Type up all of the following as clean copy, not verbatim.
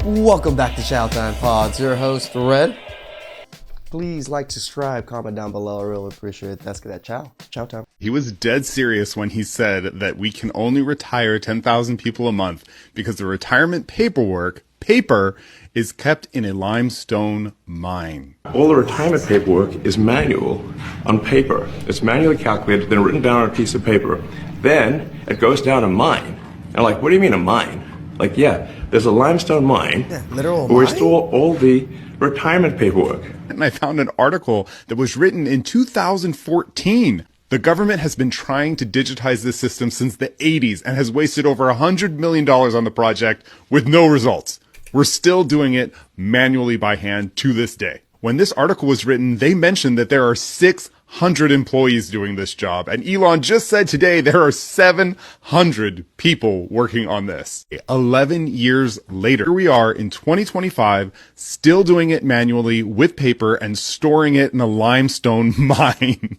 Welcome back to TheChowTimePod. Your host, Red. Please like, subscribe, comment down below. I really appreciate it. That's good. Chow time. He was dead serious when he said that we can only retire 10,000 people a month because the retirement paper is kept in a limestone mine. All the retirement paperwork is manual on paper. It's manually calculated, then written down on a piece of paper. Then it goes down a mine. And I'm like, what do you mean a mine? Like, yeah, there's a limestone mine literal where we mine? store all the retirement paperwork. And I found an article that was written in 2014. The government has been trying to digitize this system since the 80s and has wasted over $100 million on the project with no results. We're still doing it manually by hand to this day. When this article was written, they mentioned that there are 600 employees doing this job. And Elon just said today there are 700 people working on this. 11 years later, here we are in 2025, still doing it manually with paper and storing it in a limestone mine.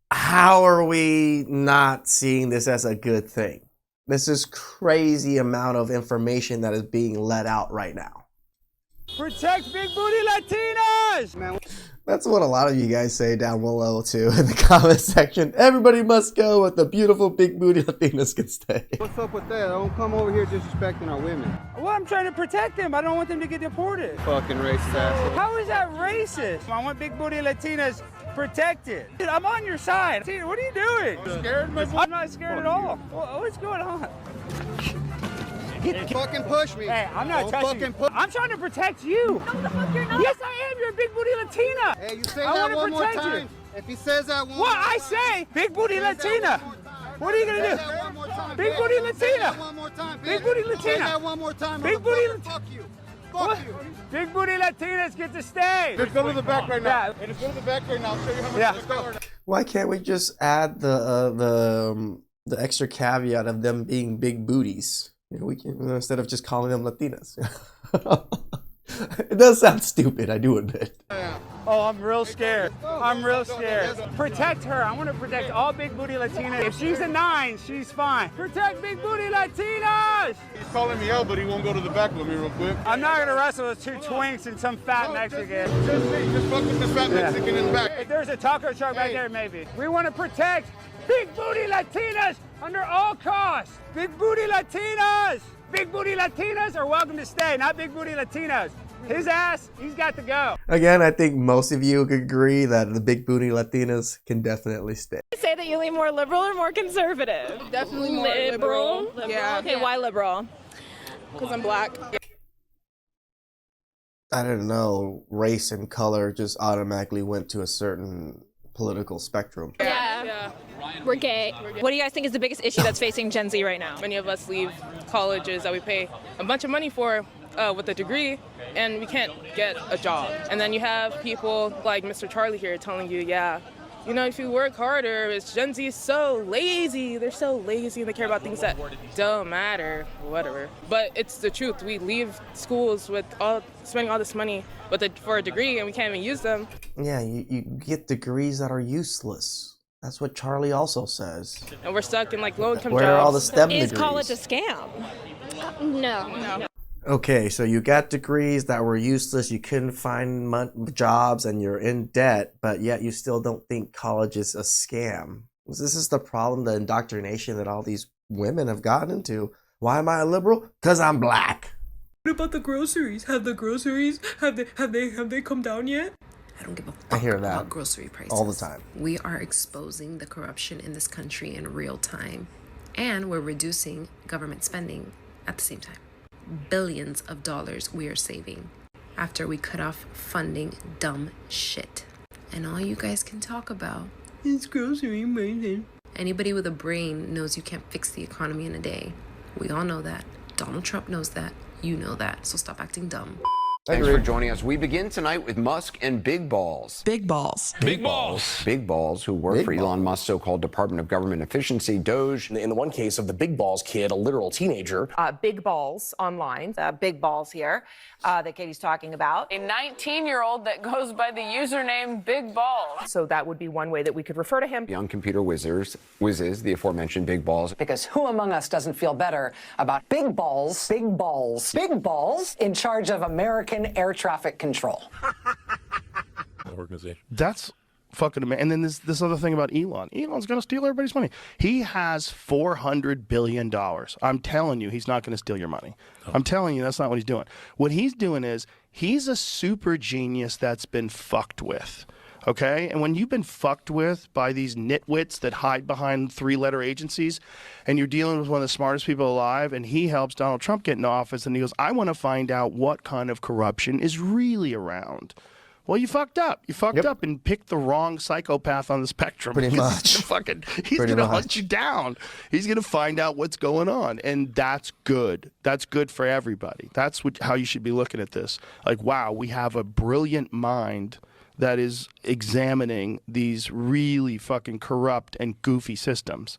How are we not seeing this as a good thing? This is crazy amount of information that is being let out right now. Protect big booty Latinas! Man. That's what a lot of you guys say down below too in the comment section. Everybody must go, but the beautiful big booty Latinas can stay. What's up with that? I don't come over here disrespecting our women. Well, I'm trying to protect them. I don't want them to get deported. Fucking racist asshole. How is that racist? I want big booty Latinas protected. Dude, I'm on your side. Dude, what are you doing? You scared, my boy? I'm not scared at all. What's going on? Don't fucking push me. Hey, I'm not Don't touching you. I'm trying to protect you. No, the fuck you're not. Yes, I am. You're a big booty Latina. Hey, you say I that wanna one more protect time. you. If he says that one What more I time. say, big booty Say that Latina. one more time. What are you gonna Say do? that one more time, Big bitch. booty Say Latina. that one more time, Big bitch. booty Say Latina. that one more time, Big booty motherfucker. Latina. Fuck you. What? Fuck you. Big booty Latinas get to stay. Let's go to the back right now. Yeah. Hey, let's go to the back right now. I'll show you how much. Yeah. Let's go. Why can't we just add the extra caveat of them being big booties? You know, we can, instead of just calling them Latinas. It does sound stupid, I do admit. Oh, I'm real scared. I'm real scared. Protect her. I want to protect all big booty Latinas. If she's a 9, she's fine. Protect big booty Latinas. He's calling me out, but he won't go to the back with me real quick. I'm not gonna wrestle with 2 twinks and some fat Mexican. Just fuck with this fat Mexican in the back. If there's a taco truck right there, maybe. We want to protect big booty Latinas under all costs. Big booty Latinas. Big booty Latinas are welcome to stay, not big booty Latinos. His ass, he's got to go. Again, I think most of you could agree that the big booty Latinas can definitely stay. Say that you lean more liberal or more conservative? Definitely more liberal. Yeah. Okay, why liberal? Because I'm black. I don't know, race and color just automatically went to a certain political spectrum. Yeah. We're gay. What do you guys think is the biggest issue that's facing Gen Z right now? Many of us leave colleges that we pay a bunch of money for with a degree, and we can't get a job. And then you have people like Mr. Charlie here telling you, yeah, you know, if you work harder, it's Gen Z is so lazy. They're so lazy and they care about things that don't matter, whatever. But it's the truth. We leave schools with spending all this money for a degree and we can't even use them. Yeah, you get degrees that are useless. That's what Charlie also says. And we're stuck in like low-income jobs. Where are all the STEM Is degrees? college a scam? No. Okay, so you got degrees that were useless, you couldn't find jobs, and you're in debt, but yet you still don't think college is a scam. This is the problem, the indoctrination that all these women have gotten into. Why am I a liberal? Because I'm black. What about the groceries? Have they come down yet? I don't give a I fuck hear that about grocery prices. all the time. We are exposing the corruption in this country in real time, and we're reducing government spending at the same time. Billions of dollars we are saving after we cut off funding dumb shit. And all you guys can talk about is grocery prices. Anybody with a brain knows you can't fix the economy in a day. We all know that. Donald Trump knows that. You know that. So stop acting dumb. Thanks for joining us. We begin tonight with Musk and Big Balls. Big balls. Big Balls. Big Balls, who work for Elon Musk's so-called Department of Government Efficiency, DOGE. In the one case of the Big Balls kid, a literal teenager. Big Balls online. Big Balls here that Katie's talking about. A 19-year-old that goes by the username Big Balls. So that would be one way that we could refer to him. Young computer whizzes, the aforementioned Big Balls. Because who among us doesn't feel better about big balls in charge of American air traffic control? Organization. That's fucking amazing. And then this other thing about Elon. Elon's going to steal everybody's money. He has $400 billion. I'm telling you, he's not going to steal your money. I'm telling you, that's not what he's doing. What he's doing is he's a super genius that's been fucked with. Okay? And when you've been fucked with by these nitwits that hide behind three-letter agencies, and you're dealing with one of the smartest people alive, and he helps Donald Trump get into office, and he goes, I want to find out what kind of corruption is really around. Well, you fucked up. You fucked up and picked the wrong psychopath on the spectrum. Pretty much. He's going to hunt you down. He's going to find out what's going on. And that's good. That's good for everybody. That's how you should be looking at this. Like, wow, we have a brilliant mind that is examining these really fucking corrupt and goofy systems.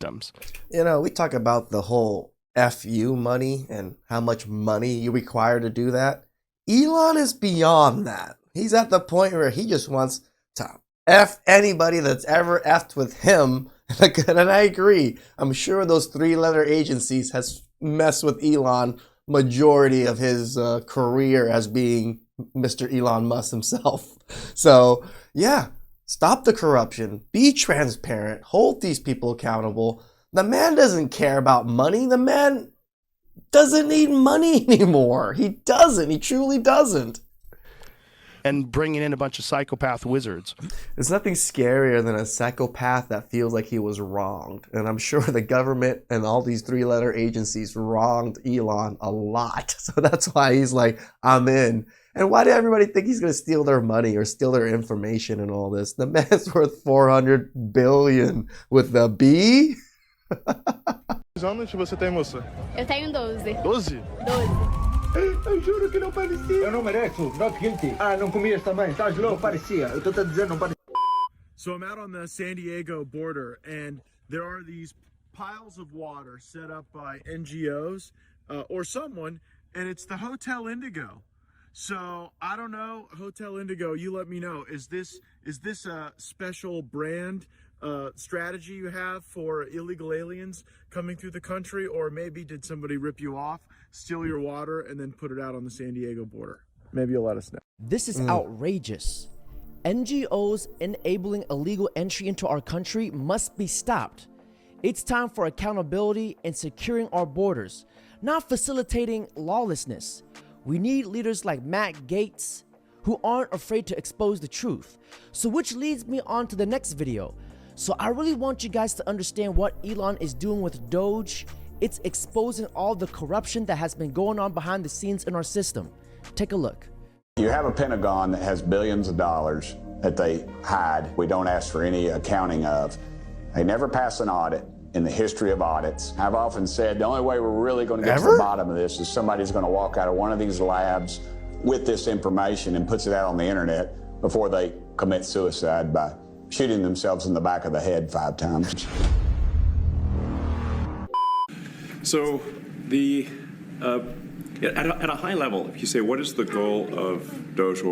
You know, we talk about the whole FU money and how much money you require to do that. Elon is beyond that. He's at the point where he just wants to F anybody that's ever F'd with him. And I agree. I'm sure those three-letter agencies has messed with Elon majority of his career as being Mr. Elon Musk himself. So, yeah, stop the corruption. Be transparent. Hold these people accountable. The man doesn't care about money. The man doesn't need money anymore. He doesn't. He truly doesn't. And bringing in a bunch of psychopath wizards. There's nothing scarier than a psychopath that feels like he was wronged. And I'm sure the government and all these three-letter agencies wronged Elon a lot. So that's why he's like, I'm in. And why did everybody think he's going to steal their money or steal their information and all this? The man's worth $400 billion with the B. Quantos anos você tem, moça? Eu tenho 12. 12? 12. Eu juro que não parecia. Eu não mereço. Not guilty. Ah, não comias também. Estás louco? Não parecia. Eu estou te dizendo, não parecia. So I'm out on the San Diego border, and there are these piles of water set up by NGOs or someone, and it's the Hotel Indigo. So I don't know, Hotel Indigo, you let me know. Is this a special brand strategy you have for illegal aliens coming through the country, or maybe did somebody rip you off, steal your water, and then put it out on the San Diego border? Maybe you'll let us know. This is outrageous. NGOs enabling illegal entry into our country must be stopped. It's time for accountability and securing our borders, not facilitating lawlessness. We need leaders like Matt Gaetz who aren't afraid to expose the truth. So which leads me on to the next video. So I really want you guys to understand what Elon is doing with DOGE. It's exposing all the corruption that has been going on behind the scenes in our system. Take a look. You have a Pentagon that has billions of dollars that they hide. We don't ask for any accounting of. They never pass an audit in the history of audits. I've often said the only way we're really going to get to the bottom of this is somebody's going to walk out of one of these labs with this information and puts it out on the internet before they commit suicide by shooting themselves in the back of the head 5 times. So the at a high level, if you say what is the goal of DOGE,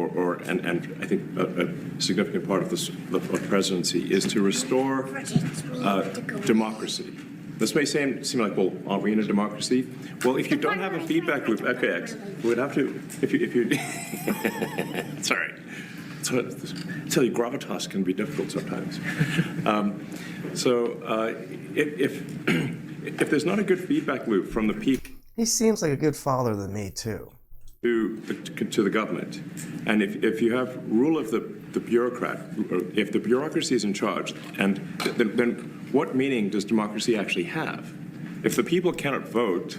and I think a significant part of the presidency is to restore democracy. This may seem like, well, are we in a democracy? Well, if you don't have a feedback loop, okay, we would have to. If you sorry. So, I tell you, gravitas can be difficult sometimes. If there's not a good feedback loop from the people, he seems like a good father to me too. To the government, and if you have rule of the bureaucrat, if the bureaucracy is in charge, and then what meaning does democracy actually have? If the people cannot vote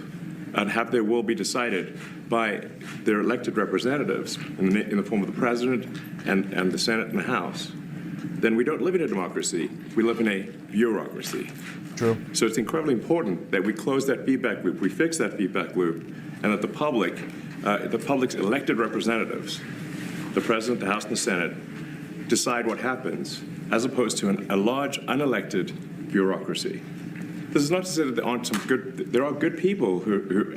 and have their will be decided by their elected representatives in the form of the president and the Senate and the House, then we don't live in a democracy. We live in a bureaucracy. True. So it's incredibly important that we close that feedback loop, we fix that feedback loop, and that the public the public's elected representatives, the President, the House, and the Senate, decide what happens, as opposed to a large, unelected bureaucracy. This is not to say that there are good people who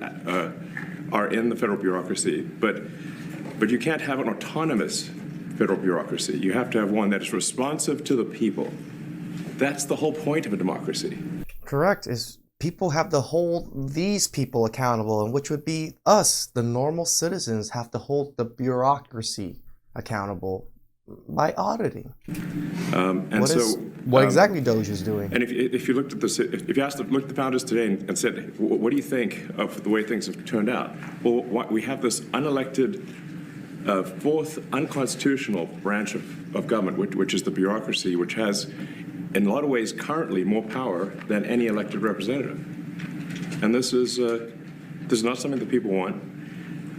are in the federal bureaucracy, but you can't have an autonomous federal bureaucracy. You have to have one that is responsive to the people. That's the whole point of a democracy. Correct. Is people have to hold these people accountable, and which would be us, the normal citizens, have to hold the bureaucracy accountable by auditing. What exactly DOGE is doing? And if you looked at if you looked at the founders today and said, what do you think of the way things have turned out? Well, we have this unelected, fourth unconstitutional branch of government, which is the bureaucracy, which has, in a lot of ways, currently more power than any elected representative. And this is not something that people want,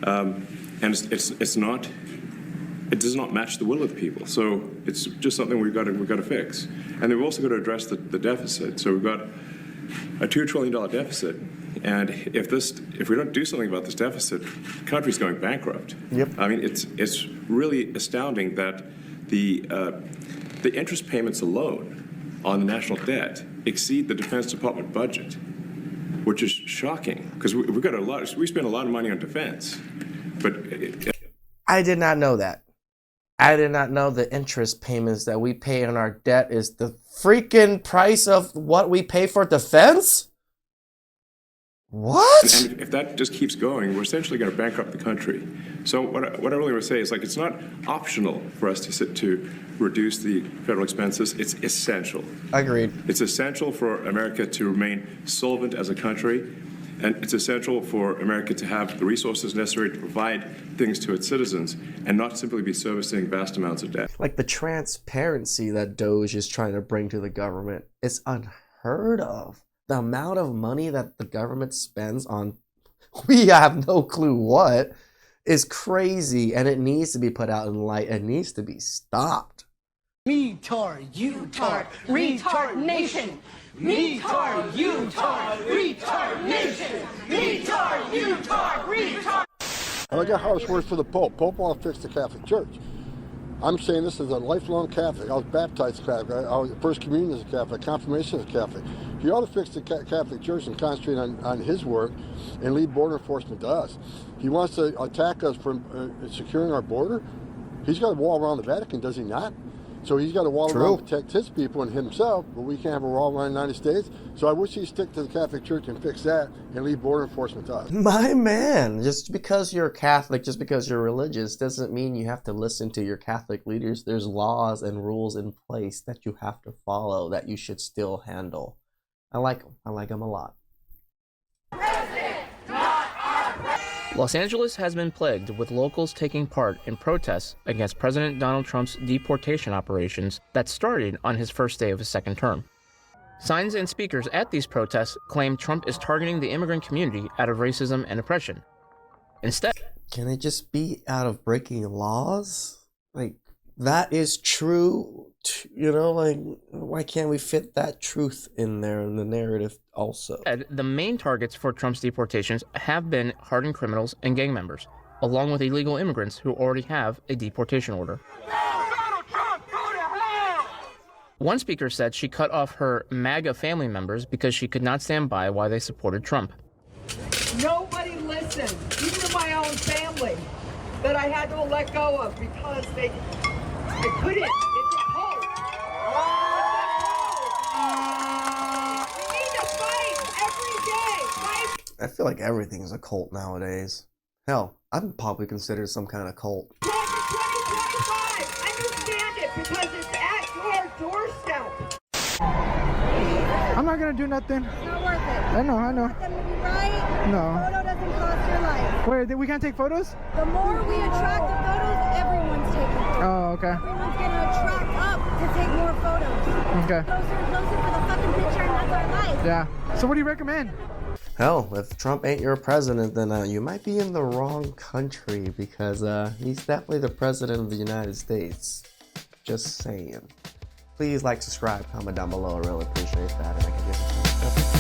and it's not. It does not match the will of the people. So it's just something we've got to fix. And then we've also got to address the deficit. So we've got a $2 trillion deficit. And if we don't do something about this deficit, the country's going bankrupt. Yep. I mean, it's really astounding that the interest payments alone on the national debt exceed the Defense Department budget, which is shocking because we spend a lot of money on defense. But I did not know that. I did not know the interest payments that we pay on our debt is the freaking price of what we pay for defense? What? And if that just keeps going, we're essentially going to bankrupt the country. So what I really want to say is, it's not optional for us to reduce the federal expenses. It's essential. Agreed. It's essential for America to remain solvent as a country. And it's essential for America to have the resources necessary to provide things to its citizens and not simply be servicing vast amounts of debt. Like the transparency that DOGE is trying to bring to the government is unheard of. The amount of money that the government spends on, we have no clue what, is crazy, and it needs to be put out in light. It needs to be stopped. Me-tard, you-tard, retard nation. Me-tard, you-tard, retard nation. Me-tard, you-tard, retard. I look at how this works for the Pope. Pope wants to fix the Catholic Church. I'm saying this as a lifelong Catholic. I was baptized Catholic. I was First Communion as a Catholic. Confirmation as a Catholic. He ought to fix the Catholic Church and concentrate on his work and leave border enforcement to us. He wants to attack us from securing our border. He's got a wall around the Vatican, does he not? So he's got a wall around to protect his people and himself, but we can't have a wall around the United States. So I wish he'd stick to the Catholic Church and fix that and leave border enforcement to us. My man, just because you're Catholic, just because you're religious, doesn't mean you have to listen to your Catholic leaders. There's laws and rules in place that you have to follow that you should still handle. I like them. I like them a lot. Los Angeles has been plagued with locals taking part in protests against President Donald Trump's deportation operations that started on his first day of his second term. Signs and speakers at these protests claim Trump is targeting the immigrant community out of racism and oppression. Instead, can it just be out of breaking laws? Like, that is true, why can't we fit that truth in there in the narrative also? The main targets for Trump's deportations have been hardened criminals and gang members, along with illegal immigrants who already have a deportation order. One speaker said she cut off her MAGA family members because she could not stand by why they supported Trump. Nobody listened, even to my own family, that I had to let go of because I couldn't. It's a cult. We need to fight every day. I feel like everything's a cult nowadays. Hell, I'm probably considered some kind of cult. Understand it because it's at your doorstep. I'm not gonna do nothing. It's not worth it. I know. Want them to be right? No. The photo doesn't cost your life. Wait, we can't take photos? The more we attract the photos, everyone's taking photos. Oh, okay. Everyone's gonna attract up to take more photos. Okay. Closer and closer for the fucking picture, and that's our life. Yeah. So what do you recommend? Hell, if Trump ain't your president, then you might be in the wrong country because he's definitely the president of the United States. Just saying. Please like, subscribe, comment down below. I really appreciate that. And I can give it to you.